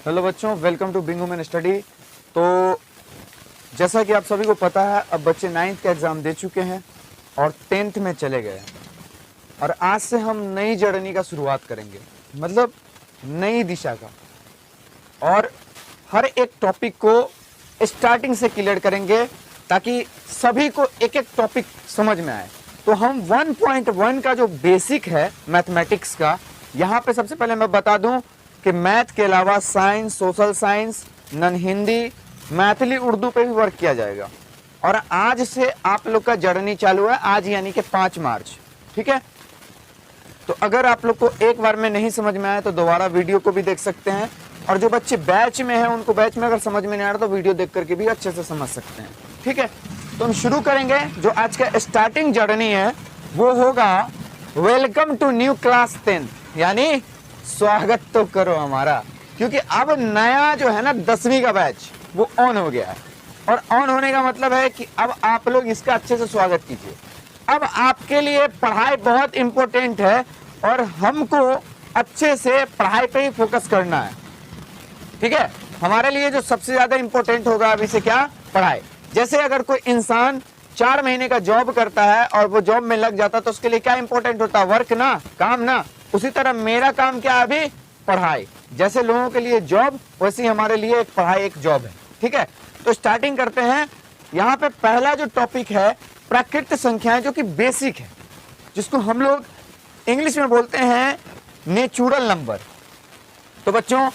Hello बच्चों, welcome to being women study. तो जैसा कि आप सभी को पता है, अब बच्चे 9th का एग्ज़ाम दे चुके हैं और 10th में चले गए हैं और आज से हम नई जर्नी का शुरुआत करेंगे, मतलब नई दिशा का। और हर एक टॉपिक को स्टार्टिंग से क्लियर करेंगे ताकि सभी को एक एक टॉपिक समझ में आए। तो हम 1.1 का जो बेसिक है मैथमेटिक्स का, यहाँ पे सबसे पहले मैं बता दूं कि मैथ के अलावा साइंस, सोशल साइंस, नन हिंदी, मैथिली, उर्दू पे भी वर्क किया जाएगा। और आज से आप लोग का जर्नी चालू है, आज यानी कि 5 मार्च, ठीक है। तो अगर आप लोग को एक बार में नहीं समझ में आया तो दोबारा वीडियो को भी देख सकते हैं, और जो बच्चे बैच में हैं उनको बैच में अगर समझ में नहीं आ रहा तो वीडियो देख करके भी अच्छे से समझ सकते हैं, ठीक है। तो हम शुरू करेंगे। जो आज का स्टार्टिंग जर्नी है वो होगा वेलकम टू न्यू क्लास 10, यानी स्वागत तो करो हमारा, क्योंकि अब नया जो है ना 10वीं का बैच वो ऑन हो गया है। और ऑन होने का मतलब है कि अब आप लोग इसका अच्छे से स्वागत कीजिए। अब आपके लिए पढ़ाई बहुत इंपॉर्टेंट है और हमको अच्छे से पढ़ाई पे ही फोकस करना है, ठीक है। हमारे लिए जो सबसे ज्यादा इंपॉर्टेंट होगा अभी से क्या, पढ़ाई। जैसे अगर कोई इंसान 4 महीने का जॉब करता है और वो जॉब में लग जाता है तो उसके लिए क्या इंपॉर्टेंट होता है, वर्क ना, काम ना। उसी तरह मेरा काम क्या है अभी, पढ़ाई। जैसे लोगों के लिए जॉब, वैसे ही हमारे लिए एक पढ़ाई एक जॉब है, ठीक है। तो स्टार्टिंग करते हैं। यहाँ पे पहला जो टॉपिक है प्राकृत संख्याएं, जो कि बेसिक है, जिसको हम लोग इंग्लिश में बोलते हैं नेचुरल नंबर। तो बच्चों,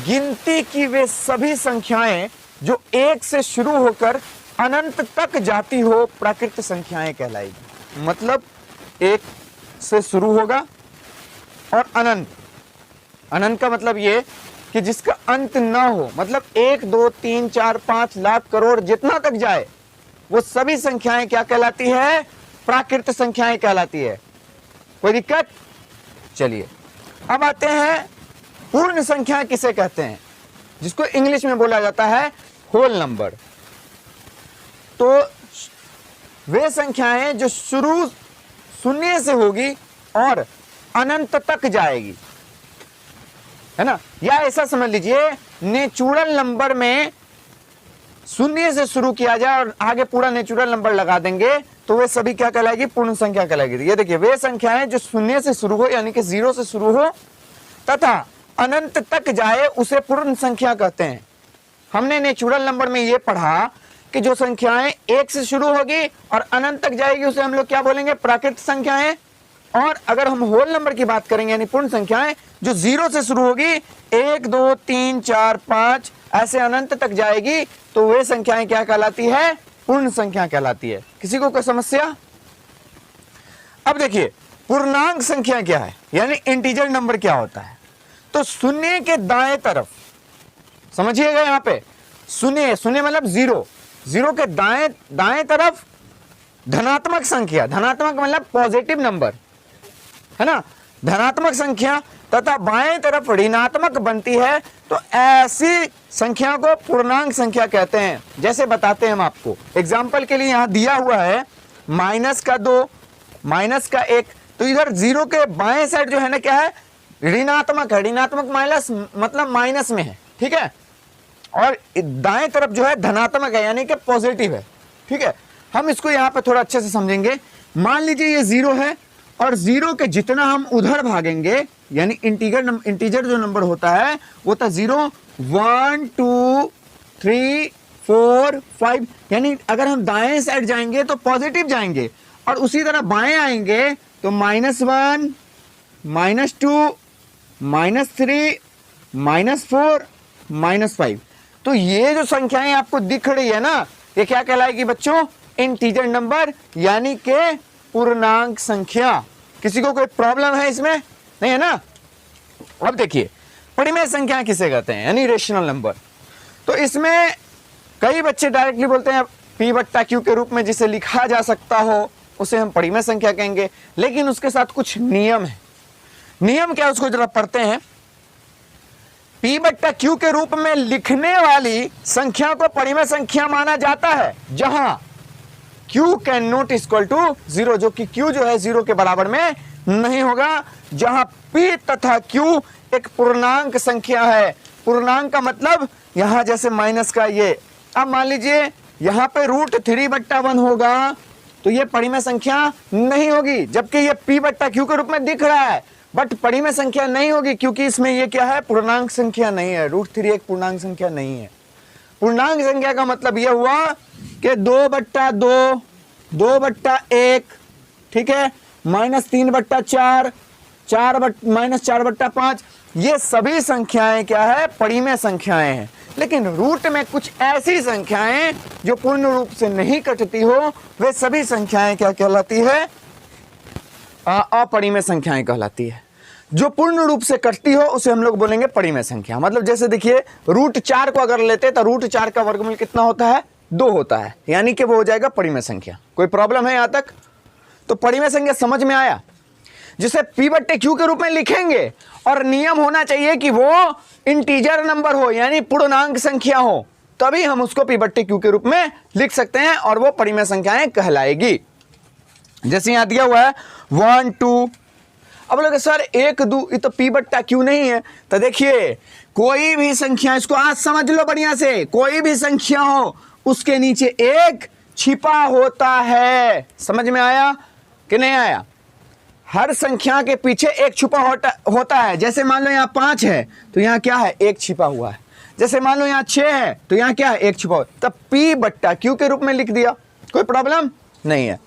गिनती की वे सभी संख्याएं जो 1 से शुरू होकर अनंत तक जाती हो प्राकृत संख्याएं कहलाएगी। मतलब 1 से शुरू होगा और अनंत। अनंत का मतलब ये कि जिसका अंत ना हो, मतलब 1, 2, 3, 4, 5 लाख करोड़ जितना तक जाए वो सभी संख्याएं क्या कहलाती है, प्राकृत संख्याएं कहलाती है। कोई दिक्कत? चलिए अब आते हैं पूर्ण संख्या किसे कहते हैं, जिसको इंग्लिश में बोला जाता है होल नंबर। तो वे संख्याएं जो शुरू शून्य से होगी और अनंत तक जाएगी, है ना। या ऐसा समझ लीजिए, नेचुरल नंबर में शून्य से शुरू किया जाए और आगे पूरा नेचुरल नंबर लगा देंगे तो वे सभी क्या कहलाएगी, पूर्ण संख्या कहलाएगी। ये देखिए, वे संख्याएं जो शून्य से शुरू हो यानी कि 0 से शुरू हो तथा अनंत तक जाए उसे पूर्ण संख्या कहते हैं। हमने नेचुरल नंबर में ये पढ़ा कि जो संख्याएं 1 से शुरू होगी और अनंत तक जाएगी उसे हम लोग क्या बोलेंगे, प्राकृत संख्याएं। और अगर हम होल नंबर की बात करेंगे यानी पूर्ण संख्याएं, जो 0 से शुरू होगी, 1, 2, 3, 4, 5 ऐसे अनंत तक जाएगी, तो वे संख्याएं क्या कहलाती है, पूर्ण संख्या कहलाती है। किसी को कोई समस्या? अब देखिए, पूर्णांक संख्या क्या है, यानी इंटीजर नंबर क्या होता है। तो शून्य के दाएं तरफ, समझिएगा, यहाँ पे शून्य, शून्य मतलब 0, 0 के दाएं तरफ धनात्मक संख्या, धनात्मक मतलब पॉजिटिव नंबर, है ना, धनात्मक संख्या तथा बाएं तरफ ऋणात्मक बनती है, तो ऐसी संख्या को पूर्णांक संख्या कहते हैं। जैसे बताते हैं हम आपको, एग्जाम्पल के लिए यहां दिया हुआ है -2, -1, तो इधर 0 के बाएं साइड जो है ना क्या है, ऋणात्मक है। ऋणात्मक माइनस मतलब माइनस में है, ठीक है। और दाएं तरफ जो है धनात्मक है यानी कि पॉजिटिव है, ठीक है। हम इसको यहाँ पे थोड़ा अच्छे से समझेंगे। मान लीजिए ये 0 है और 0 के जितना हम उधर भागेंगे, यानी इंटीजर जो नंबर होता है वो था 0, 1, 2, 3, 4, 5, यानी अगर हम दाएं साइड जाएंगे तो पॉजिटिव जाएंगे और उसी तरह बाएं आएंगे तो -1, -2, -3, -4, -5। तो ये जो संख्याएं आपको दिख रही है ना, ये क्या कहलाएगी बच्चों, इंटीजर नंबर यानी के पूर्णांक संख्या। किसी को कोई प्रॉब्लम है इसमें? नहीं है ना। अब देखिए, परिमेय संख्या किसे कहते हैं, यानी रेशनल नंबर। तो इसमें कई बच्चे डायरेक्टली बोलते हैं P/Q के रूप में जिसे लिखा जा सकता हो उसे हम परिमेय संख्या कहेंगे, लेकिन उसके साथ कुछ नियम है। नियम क्या, उसको जरा पढ़ते हैं। P/Q के रूप में लिखने वाली संख्या को परिमेय संख्या माना जाता है जहां Q can not equal to 0, जो कि Q जो है 0 के बराबर में नहीं होगा जहां p तथा q एक पूर्णांक संख्या है। पूर्णांक का मतलब यहां जैसे माइनस का ये, अब मान लीजिए यहां पे √3/1 होगा तो ये परिमेय संख्या नहीं होगी, जबकि ये p/q के रूप में दिख रहा है, बट परिमेय संख्या नहीं होगी क्योंकि इसमें ये क्या है, पूर्णांक संख्या नहीं है। √3 एक पूर्णांक संख्या नहीं है। पूर्णांक संख्या का मतलब यह हुआ कि 2/2, 2/1, ठीक है, -3/4, -4/5, ये सभी संख्याएं क्या है, परिमेय संख्याएं हैं। लेकिन रूट में कुछ ऐसी संख्याएं जो पूर्ण रूप से नहीं कटती हो, वे सभी संख्याएं क्या कहलाती है, अपरिमेय संख्याएं कहलाती है। जो पूर्ण रूप से कटती हो उसे हम लोग बोलेंगे परिमेय संख्या। मतलब जैसे देखिए √4 को अगर लेते तो √4 का वर्गमूल कितना होता है, 2 होता है, यानी कि वो हो जाएगा परिमेय संख्या। कोई प्रॉब्लम है यहां तक? तो परिमेय संख्या समझ में आया, जिसे p/q के रूप में लिखेंगे और नियम होना चाहिए कि वो इंटीजर नंबर हो, यानी पूर्णांक संख्या हो, तभी हम उसको p/q के रूप में लिख सकते हैं और वो परिमेय संख्याएं कहलाएगी। जैसे यहां दिया हुआ है 1 2, अब लोग सर 1 2 ये तो p/q नहीं है, तो देखिए कोई भी संख्या, इसको आज समझ लो बढ़िया से, कोई भी संख्या हो उसके नीचे एक छिपा होता है। समझ में आया कि नहीं आया? हर संख्या के पीछे एक छुपा होता है। जैसे मान लो यहाँ 5 है तो यहाँ क्या है, एक छिपा हुआ है। जैसे मान लो यहाँ 6 है तो यहाँ क्या है, एक छिपा हुआ, तब p/q के रूप में लिख दिया, कोई प्रॉब्लम नहीं है।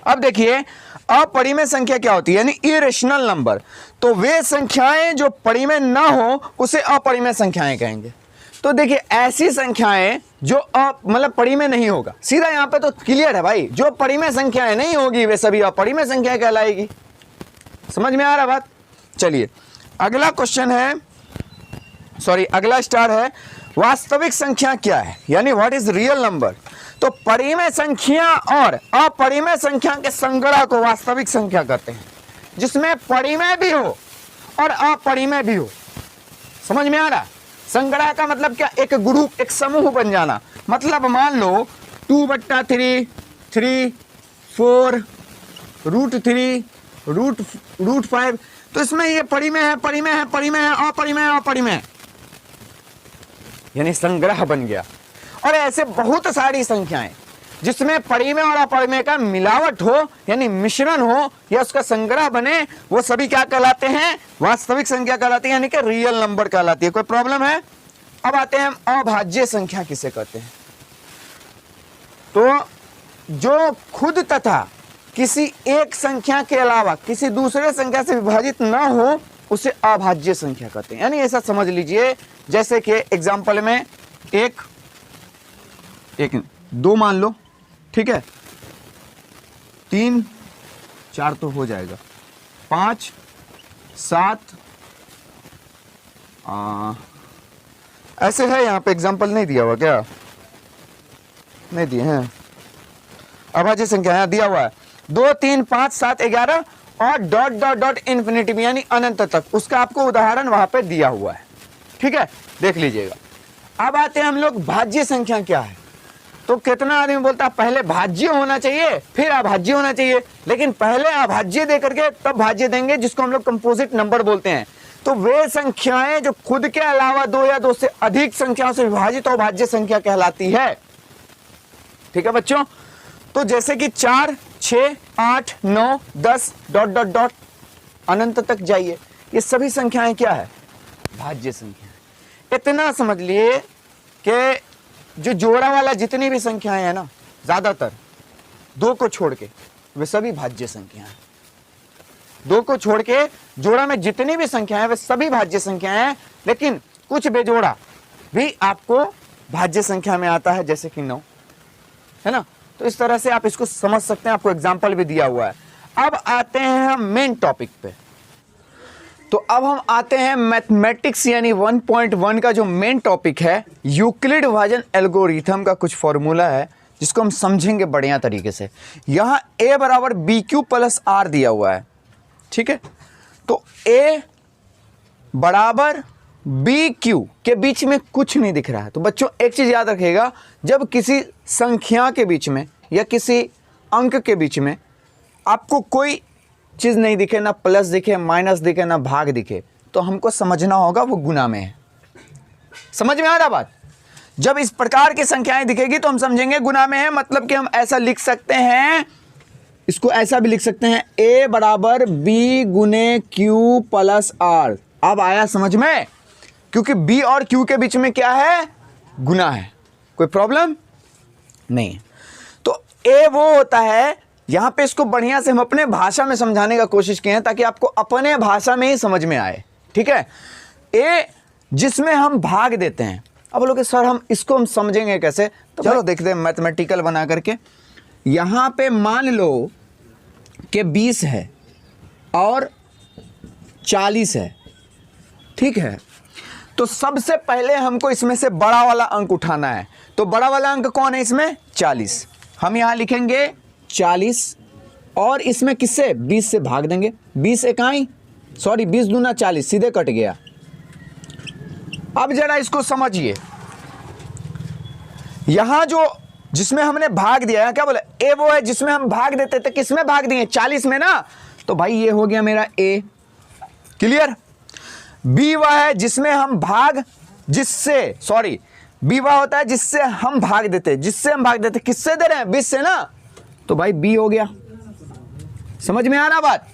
अब देखिए अपरिमेय संख्या क्या होती है, यानी इरेशनल नंबर। तो वे संख्याएं जो परिमेय ना हो उसे अपरिमेय संख्याएं कहेंगे। तो देखिए ऐसी संख्याएं जो मतलब परिमेय नहीं होगा, सीधा यहां पे तो क्लियर है भाई, जो परिमेय संख्याएं नहीं होगी वे सभी अपरिमेय संख्याएं कहलाएगी। समझ में आ रहा बात? चलिए अगला क्वेश्चन है, सॉरी अगला स्टार है, वास्तविक संख्या क्या है, यानी व्हाट इज रियल नंबर। तो परिमेय संख्या और अपरिमेय संख्या के संग्रह को वास्तविक संख्या कहते हैं, जिसमें परिमेय भी हो और अपरिमेय भी हो। समझ में आ रहा? संग्रह का मतलब क्या, एक ग्रुप, एक समूह बन जाना। मतलब मान लो 2/3, 3, 4, √3, √5, तो इसमें ये परिमेय है, परिमेय है, परिमेय है, अपरिमेय है, अपरिमेय है, यानी संग्रह बन गया। और ऐसे बहुत सारी संख्याएं जिसमें परिमेय और अपरिमेय का मिलावट हो, यानी मिश्रण हो, या उसका संग्रह बने, वो सभी क्या कहलाते हैं, वास्तविक संख्या कहलाती है, यानी कि रियल नंबर कहलाती है। कोई प्रॉब्लम है? अब आते हैं हम अभाज्य संख्या किसे कहते हैं। तो जो खुद तथा किसी एक संख्या के अलावा किसी दूसरे संख्या से विभाजित ना हो उसे अभाज्य संख्या कहते हैं। यानी ऐसा समझ लीजिए जैसे कि एग्जाम्पल में एक 2 मान लो, ठीक है, 3 4 तो हो जाएगा, 5 7 ऐसे है। यहाँ पे एग्जाम्पल नहीं दिया हुआ क्या? नहीं दिए हैं। अभाज्य संख्या यहाँ दिया हुआ है 2 3 5 7 11 और डॉट डॉट डॉट इन्फिनिटी में, यानी अनंत तक। उसका आपको उदाहरण वहां पे दिया हुआ है, ठीक है, देख लीजिएगा। अब आते हैं हम लोग भाज्य संख्या क्या है। तो कितना आदमी बोलता है पहले भाज्य होना चाहिए फिर अभाज्य होना चाहिए, लेकिन पहले अभाज्य दे करके तब भाज्य देंगे, जिसको हम लोग कंपोजिट नंबर बोलते हैं। तो वे संख्याएं जो खुद के अलावा 2 या 2 से अधिक संख्याओं से विभाजित हो भाज्य संख्या कहलाती है। ठीक है बच्चों, तो जैसे कि 4 6 8 9 10 डॉट डॉट डॉट अनंत तक जाइए, ये सभी संख्याएं क्या है, भाज्य संख्या। इतना समझ लिए कि जो जोड़ा वाला जितनी भी संख्याएं हैं ना, ज्यादातर 2 को छोड़ के वे सभी भाज्य संख्या हैं। 2 को छोड़ के जोड़ा में जितनी भी संख्याएं वे सभी भाज्य संख्याएं हैं, लेकिन कुछ बेजोड़ा भी आपको भाज्य संख्या में आता है, जैसे कि 9 है ना। तो इस तरह से आप इसको समझ सकते हैं, आपको एग्जाम्पल भी दिया हुआ है। अब आते हैं हम मेन टॉपिक पे। तो अब हम आते हैं मैथमेटिक्स यानी 1.1 का जो मेन टॉपिक है, यूक्लिड विभाजन एल्गोरिथम का कुछ फॉर्मूला है जिसको हम समझेंगे बढ़िया तरीके से। यहाँ a बराबर BQ प्लस R दिया हुआ है, ठीक है। तो a बराबर BQ के बीच में कुछ नहीं दिख रहा है। तो बच्चों एक चीज याद रखिएगा, जब किसी संख्या के बीच में या किसी अंक के बीच में आपको कोई चीज़ नहीं दिखे, ना प्लस दिखे, माइनस दिखे, ना भाग दिखे, तो हमको समझना होगा वो गुना में है। समझ में आ रहा बात? जब इस प्रकार की संख्याएं दिखेगी तो हम समझेंगे गुना में है, मतलब कि हम ऐसा लिख सकते हैं, इसको ऐसा भी लिख सकते हैं, a बराबर b गुने q प्लस r। अब आया समझ में? क्योंकि b और q के बीच में क्या है? गुना है, कोई प्रॉब्लम नहीं। तो a वो होता है, यहां पे इसको बढ़िया से हम अपने भाषा में समझाने का कोशिश किए हैं ताकि आपको अपने भाषा में ही समझ में आए, ठीक है। a जिसमें हम भाग देते हैं। अब बोलोगे सर हम इसको हम समझेंगे कैसे? तो चलो देखते हैं मैथमेटिकल बना करके। यहां पे मान लो कि 20 है और 40 है, ठीक है। तो सबसे पहले हमको इसमें से बड़ा वाला अंक उठाना है। तो बड़ा वाला अंक कौन है इसमें? 40। हम यहां लिखेंगे 40 और इसमें किससे? 20 से भाग देंगे। 20 इकाई, सॉरी 20 दूना 40, सीधे कट गया। अब जरा इसको समझिए, यहां जो जिसमें हमने भाग दिया है, क्या बोले? ए वो है जिसमें हम भाग देते थे, किसमें भाग दिए? 40 में ना। तो भाई ये हो गया मेरा ए, क्लियर। बी वह है जिसमें हम भाग, जिससे, सॉरी बी वह होता है जिससे हम भाग देते, जिससे हम भाग देते, किससे दे रहे हैं? 20 से ना। तो भाई बी हो गया। समझ में आ रहा बात?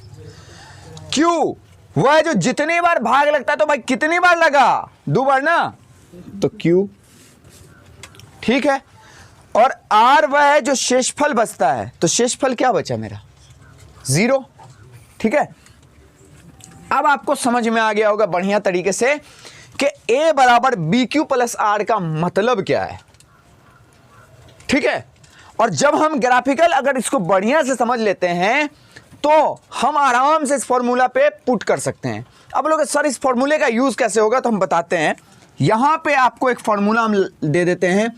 क्यू वह है जो जितनी बार भाग लगता है, तो भाई कितनी बार लगा? 2 बार ना, तो क्यू, ठीक है। और आर वह है जो शेषफल बचता है, तो शेषफल क्या बचा मेरा? 0, ठीक है। अब आपको समझ में आ गया होगा बढ़िया तरीके से कि a बराबर बी क्यू प्लस आर का मतलब क्या है, ठीक है। और जब हम ग्राफिकल अगर इसको बढ़िया से समझ लेते हैं तो हम आराम से इस फॉर्मूला पे पुट कर सकते हैं। अब लोग सर इस फॉर्मूले का यूज कैसे होगा, तो हम बताते हैं। यहां पे आपको एक फॉर्मूला हम दे देते हैं,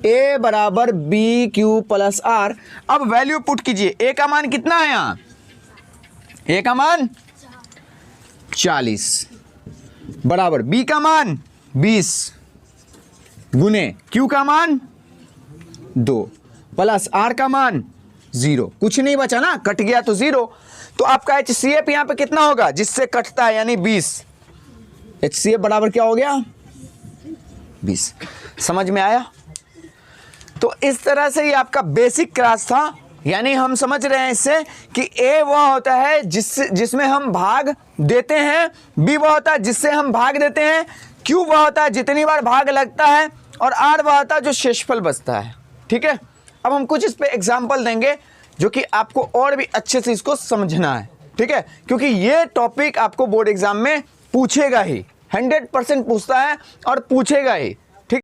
a बराबर बी क्यू प्लस आर। अब वैल्यू पुट कीजिए। a का मान कितना है? यहां a का मान 40 बराबर b का मान 20 गुने q का मान 2 प्लस r का मान 0। कुछ नहीं बचा ना, कट गया तो 0। तो आपका HCF यहां पे कितना होगा? जिससे कटता है, यानी 20। HCF बराबर क्या हो गया? 20। समझ में आया? तो इस तरह से ये आपका बेसिक क्लास था। यानी हम समझ रहे हैं इससे कि A वह होता है जिसमें हम भाग देते हैं, B वह होता है जिससे हम भाग देते हैं, Q वह होता है जितनी बार भाग लगता है, और R वह होता है जो शेषफल बचता है, ठीक है। अब हम कुछ इस पे एग्जाम्पल देंगे जो कि आपको और भी अच्छे से इसको समझना है, ठीक है। क्योंकि ये टॉपिक आपको बोर्ड एग्जाम में पूछेगा ही, 100% पूछता है और पूछेगा ही।